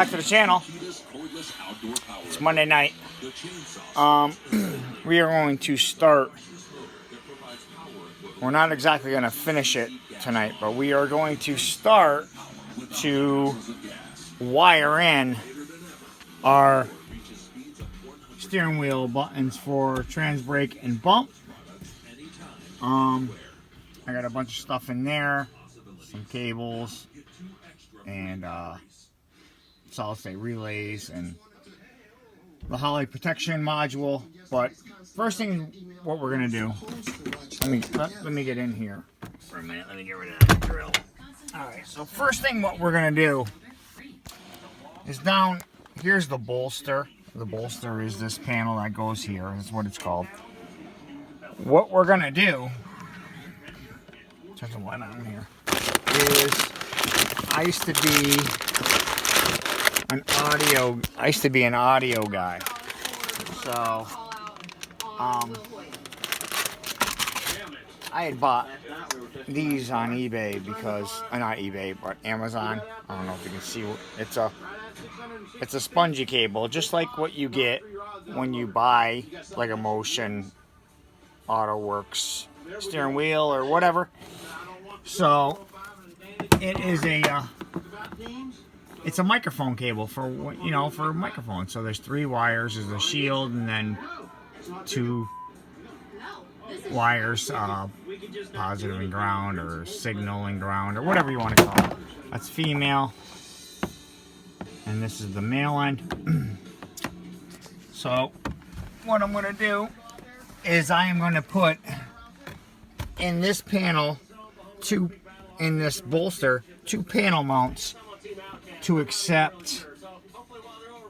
Back to the channel. It's Monday night. We are going to start. We're not exactly going to finish it tonight, but we are going to start to wire in our steering wheel buttons for Transbrake and bump. I got a bunch of stuff in there, some cables, and solid state relays, and the Holly protection module. But first thing, what we're gonna do, let me get in here for a minute. Let me get rid of that drill. All right. So first thing, what we're gonna do is down here's the bolster. The bolster is this panel that goes here. That's what it's called. What we're gonna do, turn the light on here, is I used to be an audio guy. So I had bought these on eBay because not eBay but Amazon. I don't know if you can see. It's a spongy cable, just like what you get when you buy like a Motion AutoWorks steering wheel or whatever. So it is it's a microphone cable for for a microphone. So there's 3 wires. There's a shield and then 2 wires, positive and ground, or signal and ground, or whatever you want to call it. That's female, and this is the male end. So what I'm going to do is I am going to put in this panel in this bolster 2 panel mounts to accept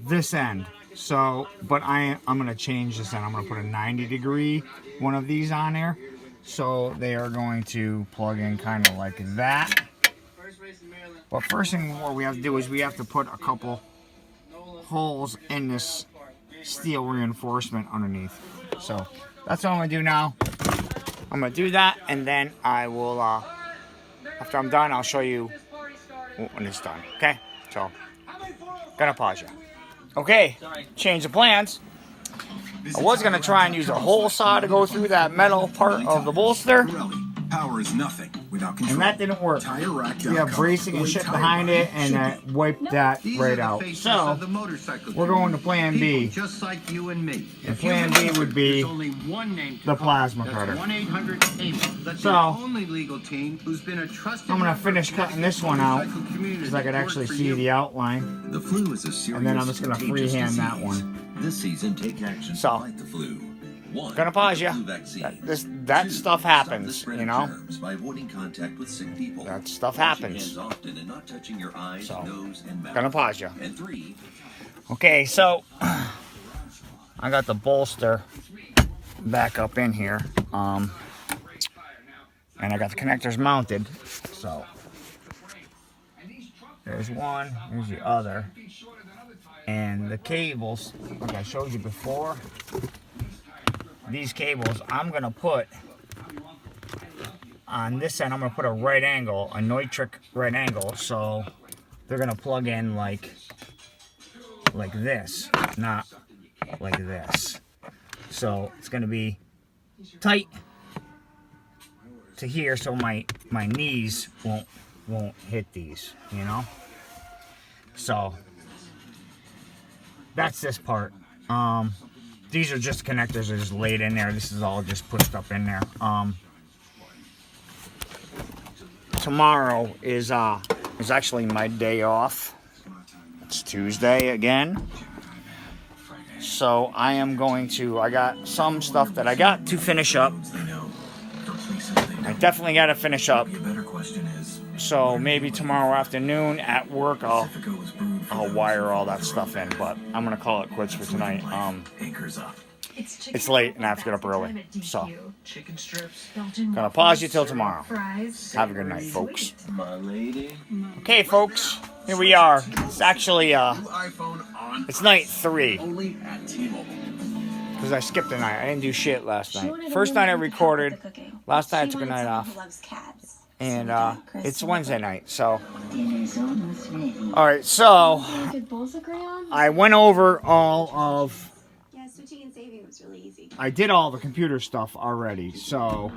this end. So, but I'm going to change this end. I'm going to put a 90-degree one of these on there. So they are going to plug in kind of like that. But first thing what we have to do is we have to put a couple holes in this steel reinforcement underneath. So that's what I'm going to do now. I'm going to do that, and then I will, after I'm done, I'll show you when it's done. Okay? So, gonna pause you. Okay, change of plans. I was gonna try and use a hole saw to go through that metal part of the bolster, Power is nothing without control. and that didn't work. We have bracing and shit behind it, and that wiped that right out. So we're going to Plan B. Just like you and me. And Plan B would be the plasma cutter. So I'm gonna finish cutting this one out because I could actually see the outline. The flu is a serious, and then I'm just gonna freehand that one. This season, take action to fight the flu. Gonna pause you. That stuff happens, you know. By avoiding contact with sick people. That stuff happens. So, gonna pause you. Okay, so I got the bolster back up in here, and I got the connectors mounted. So there's one, here's the other, and the cables, like I showed you before. These cables I'm gonna put on this end. I'm gonna put a right angle, a Neutrik right angle, so they're gonna plug in like this, not like this. So it's gonna be tight to here, so my knees won't hit these, you know. So that's this part. These are just connectors that are just laid in there. This is all just pushed up in there. Tomorrow is actually my day off. It's Tuesday again. So I am going to, I got some stuff that I got to finish up. I definitely got to finish up. So maybe tomorrow afternoon at work I'll wire all that stuff in, but I'm gonna call it quits for tonight. It's late and I have to get up early, so gonna pause you till tomorrow. Have a good night, folks. Okay, folks, here we are. It's actually it's night 3 because I skipped a night. I didn't do shit last night. First night I recorded. Last night I took a night off. And it's Wednesday night, so. Alright, so I went over all of. Yeah, switching and saving was really easy. I did all the computer stuff already, so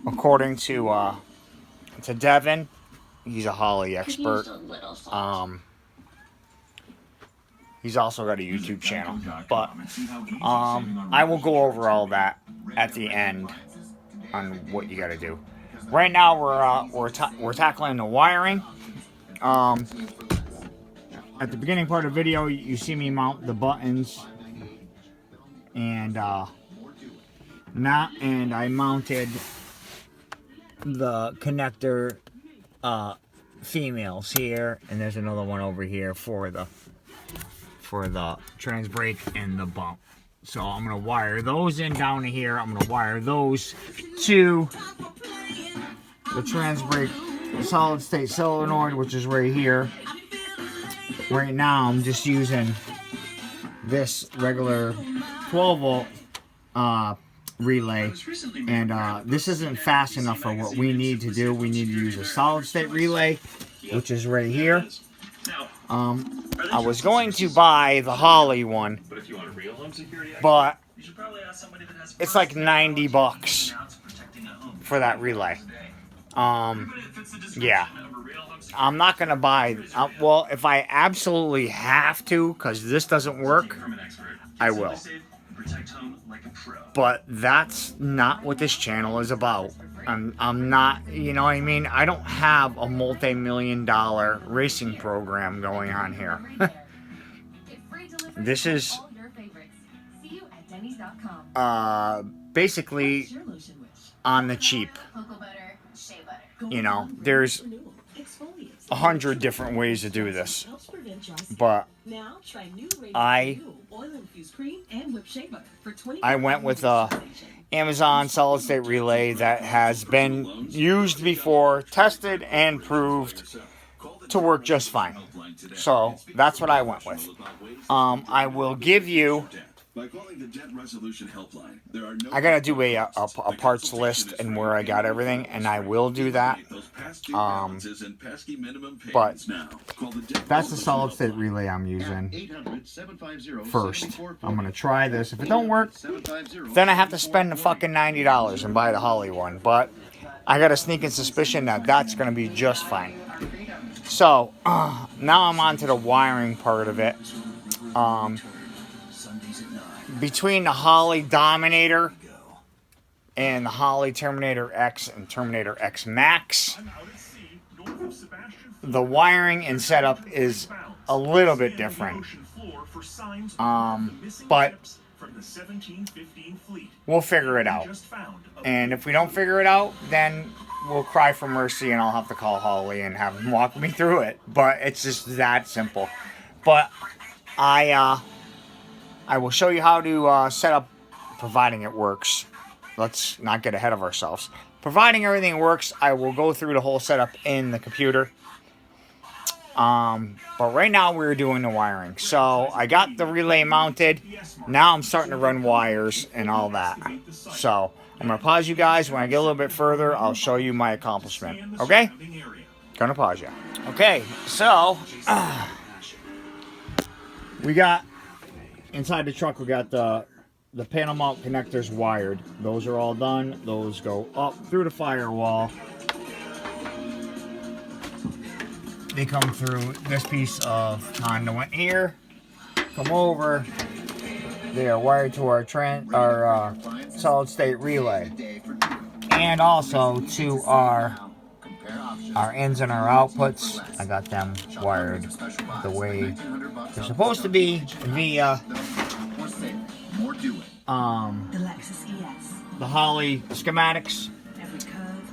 according to Devin, he's a Holly expert. He's also got a YouTube channel, but I will go over all that at the end on what you got to do. Right now, we're tackling the wiring. At the beginning part of the video, you see me mount the buttons, and I mounted the connector females here, and there's another one over here for the Transbrake and the bump. So I'm gonna wire those in down to here. I'm gonna wire those to the Transbrake solid state solenoid, which is right here. Right now I'm just using this regular 12 volt relay, and this isn't fast enough for what we need to do. We need to use a solid state relay, which is right here. I was going to buy the Holly one, but it's like 90 bucks for that relay. Yeah, I'm not gonna buy. Well, if I absolutely have to, because this doesn't work, I will. But that's not what this channel is about. I'm not, you know what I mean? I don't have a multi-million-dollar racing program going on here. This is basically on the cheap. You know, there's 100 different ways to do this, but I went with a Amazon solid state relay that has been used before, tested and proved to work just fine. So that's what I went with. I will give you. I gotta do a parts list and where I got everything, and I will do that. But that's the solid state relay I'm using. First, I'm gonna try this. If it don't work, then I have to spend the fucking $90 and buy the Holly one. But I got a sneaking suspicion that that's gonna be just fine. So now I'm on to the wiring part of it. Between the Holly Dominator and the Holly Terminator X and Terminator X Max, the wiring and setup is a little bit different. But we'll figure it out. And if we don't figure it out, then we'll cry for mercy and I'll have to call Holly and have him walk me through it. But it's just that simple. But I will show you how to set up, providing it works. Let's not get ahead of ourselves. Providing everything works, I will go through the whole setup in the computer. But right now we're doing the wiring. So I got the relay mounted. Now I'm starting to run wires and all that. So I'm going to pause you guys. When I get a little bit further, I'll show you my accomplishment. Okay? Gonna pause you. Okay, so we got inside the truck, we got the panel mount connectors wired. Those are all done. Those go up through the firewall. They come through this piece of conduit here. Come over. They are wired to our solid state relay, and also to our ins and our outputs. I got them wired the way they're supposed to be via the Holly schematics.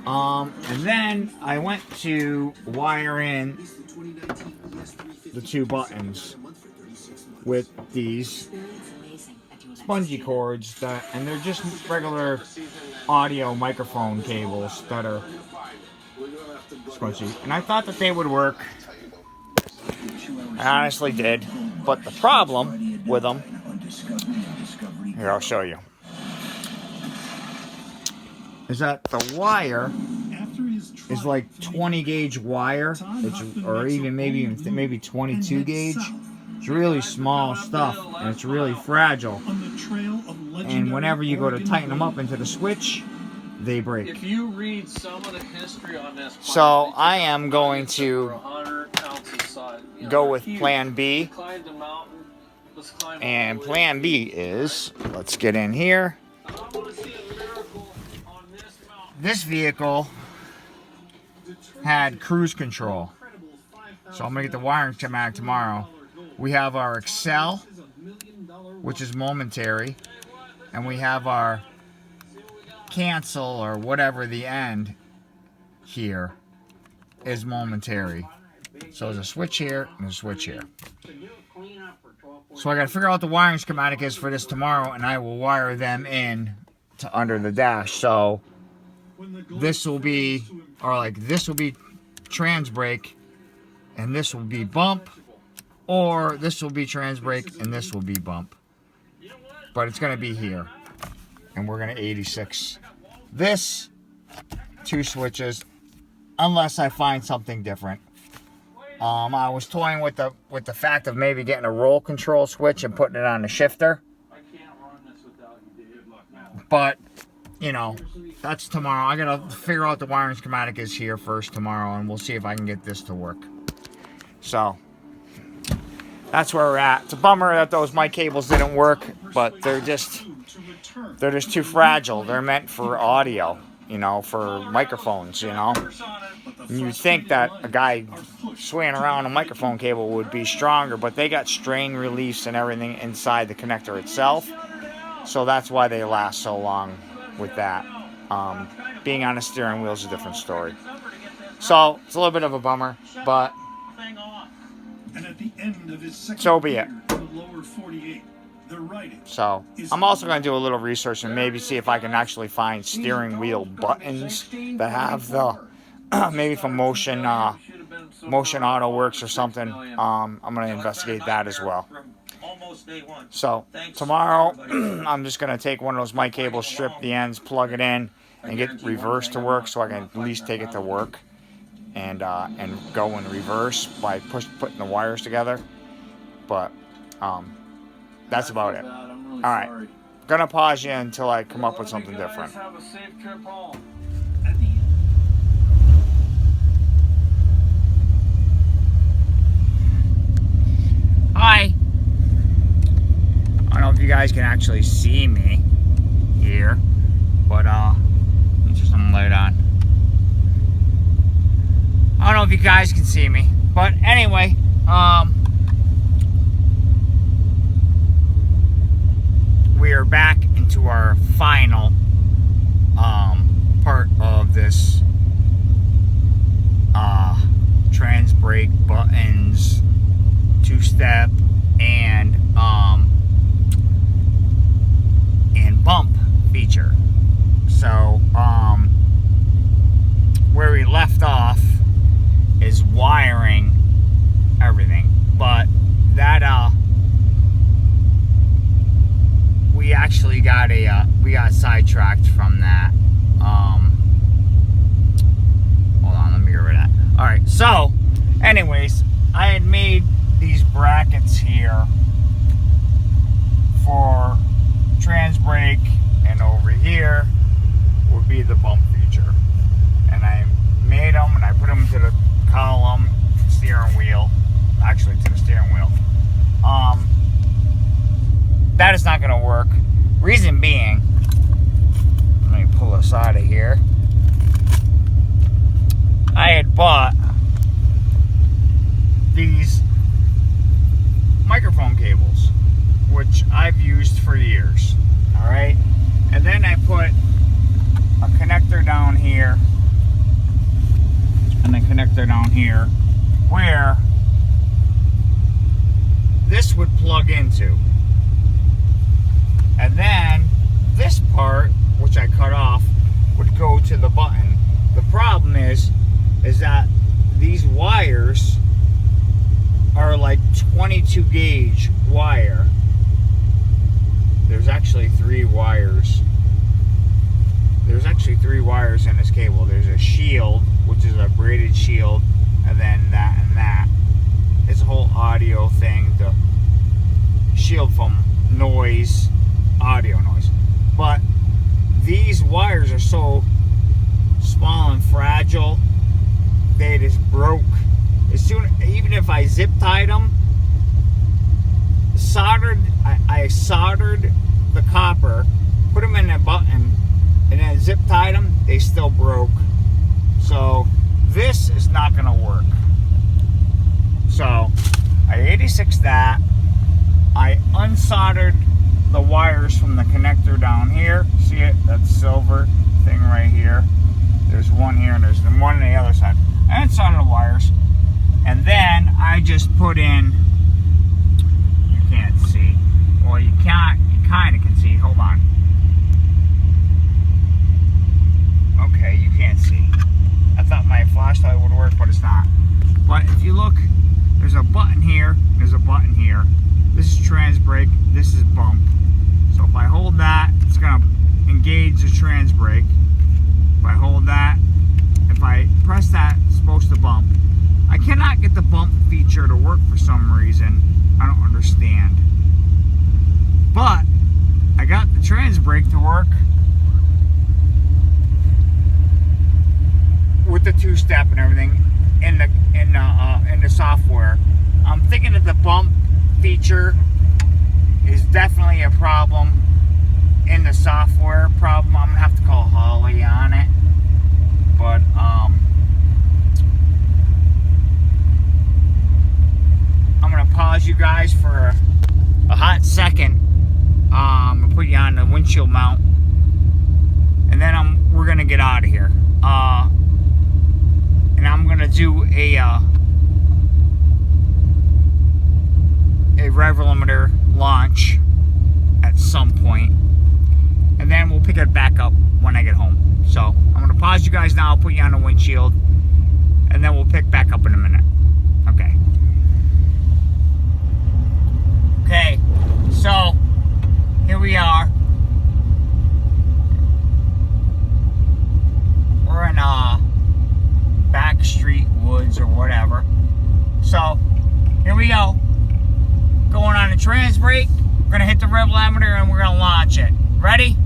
And then I went to wire in the two buttons with these spongy cords and they're just regular audio microphone cables that are squishy. And I thought that they would work. I honestly did. But the problem with them, here, I'll show you, is that the wire is like 20 gauge wire. Or even maybe 22 gauge. It's really small stuff, and it's really fragile. And whenever you go to tighten them up into the switch, they break. If you read some of the history on this, so I am going to go with Plan B. And Plan B is, let's get in here. This vehicle had cruise control. So I'm going to get the wiring schematic tomorrow. We have our Excel, which is momentary. And we have our cancel, or whatever the end here is momentary. So there's a switch here and a switch here. So I got to figure out what the wiring schematic is for this tomorrow, and I will wire them in to under the dash. So this will be, this will be Transbrake, and this will be bump, or this will be Transbrake and this will be bump. But it's going to be here, and we're going to 86 this 2 switches, unless I find something different. I was toying with the fact of maybe getting a roll control switch and putting it on the shifter. But, you know, that's tomorrow. I gotta figure out what the wiring schematic is here first tomorrow, and we'll see if I can get this to work. So, that's where we're at. It's a bummer that those mic cables didn't work, but they're just too fragile. They're meant for audio, you know, for microphones, you know. And you'd think that a guy swaying around a microphone cable would be stronger, but they got strain reliefs and everything inside the connector itself. So that's why they last so long with that. Being on a steering wheel is a different story. So it's a little bit of a bummer, but so be it. So I'm also going to do a little research and maybe see if I can actually find steering wheel buttons that have the maybe from Motion Auto Works or something. I'm going to investigate that as well. So tomorrow I'm just going to take one of those mic cables, strip the ends, plug it in, and get reverse to work so I can at least take it to work and go in reverse by putting the wires together. But that's about it. All right, gonna pause you until I come up with something different. Hi. I don't know if you guys can actually see me here, but let me just turn the light on. I don't know if you guys can see me, but anyway, we are back into our final part of this Transbrake buttons, 2-step, and bump feature. So where we left off is wiring everything, but that we actually got sidetracked from that. Hold on, let me get rid of that. All right, so anyways, I had made these brackets here for Transbrake, and over here would be the bump feature. And I made them and I put them to the column, steering wheel, actually to the steering wheel. That is not going to work. Reason being, let me pull this out of here. I had bought these microphone cables, which I've used for years. All right, and then I put a connector down here and a connector down here where this would plug into. And then this part, which I cut off, would go to the button. The problem is that these wires are like 22 gauge wire. There's actually 3 wires. There's actually 3 wires in this cable. There's a shield, which is a braided shield, and then that and that. It's a whole audio thing to shield from noise, audio noise. But these wires are so small and fragile, they just broke. Even if I zip tied them, I soldered the copper, put them in a button, and then zip tied them, they still broke. So this is not going to work. So I 86 that. I unsoldered the wires from the connector down here. See it? That silver thing right here. There's one here and there's one on the other side. I unsoldered the wires. And then I just put in, you can't see. Well, you can't, you kind of can see. Hold on. Okay, you can't see. I thought my flashlight would work, but it's not. But if you look, there's a button here, there's a button here. This is Transbrake, this is bump. So if I hold that, it's gonna engage the Transbrake. If I hold that, if I press that, it's supposed to bump. I cannot get the bump feature to work for some reason. I don't understand. But I got the Transbrake to work with the two-step and everything in the software. I'm thinking that the bump feature is definitely a problem in the software problem. I'm gonna have to call Holly on it. But I'm gonna pause you guys for a hot second. I'm gonna put you on the windshield mount, and then we're gonna get out of here. And I'm gonna do a rev limiter launch at some point, and then we'll pick it back up when I get home. So I'm gonna pause you guys now, put you on the windshield, and then we'll pick back up in a minute. Okay. Okay, so here we are. We're in back street woods or whatever. So here we go. Going on a Transbrake. We're gonna hit the rev limiter and we're gonna launch it. Ready?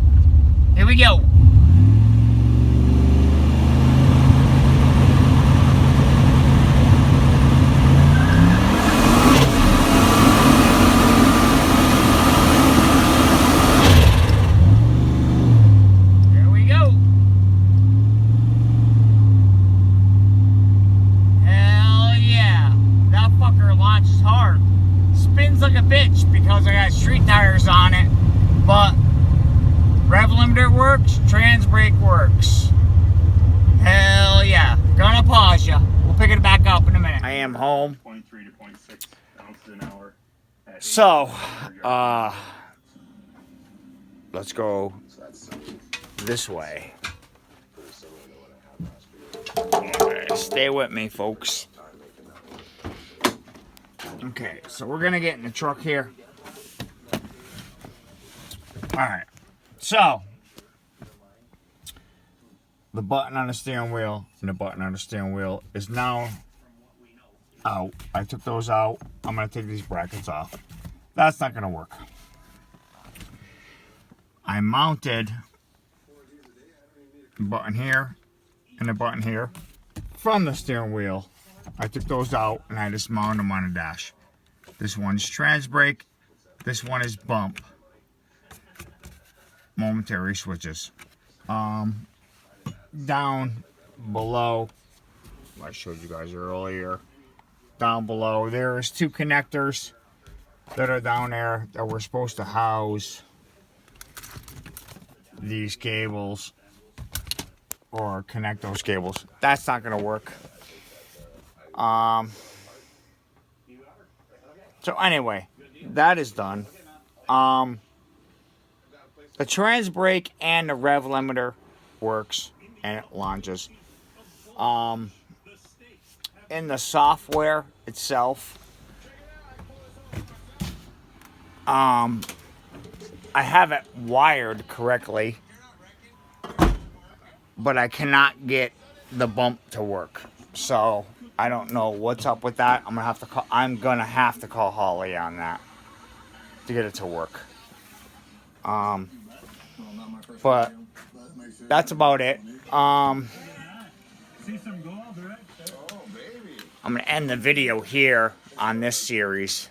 Here we go. Because I got street tires on it, but rev limiter works, Transbrake works. Hell yeah. Gonna pause you. We'll pick it back up in a minute. I am home. 0.3 to 0.6 ounces an hour. So, let's go this way. Okay, stay with me, folks. Okay, so we're gonna get in the truck here. Alright, so the button on the steering wheel and the button on the steering wheel is now out. I took those out. I'm gonna take these brackets off. That's not gonna work. I mounted the button here and the button here from the steering wheel. I took those out and I just mounted them on the dash. This one's Transbrake. This one is bump. Momentary switches. Down below, I showed you guys earlier. Down below, there's two connectors that are down there that we're supposed to house these cables or connect those cables. That's not going to work. So anyway, that is done. The Transbrake and the rev limiter works and it launches. In the software itself, I have it wired correctly, but I cannot get the bump to work. So I don't know what's up with that. I'm gonna have to call Holly on that to get it to work. But that's about it. I'm gonna end the video here on this series.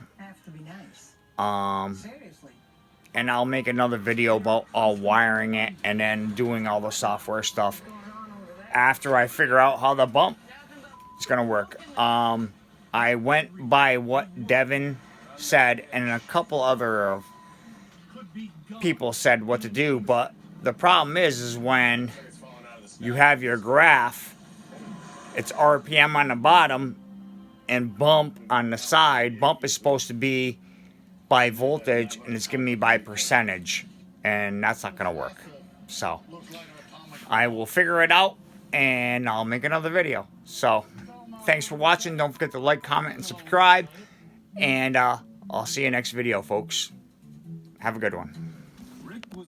And I'll make another video about all wiring it and then doing all the software stuff after I figure out how the bump is gonna work. I went by what Devin said, and a couple other people said what to do, but the problem is when you have your graph, it's RPM on the bottom and bump on the side. Bump is supposed to be by voltage, and it's giving me by percentage, and that's not gonna work. So I will figure it out, and I'll make another video. So thanks for watching. Don't forget to like, comment, and subscribe, and I'll see you next video, folks. Have a good one.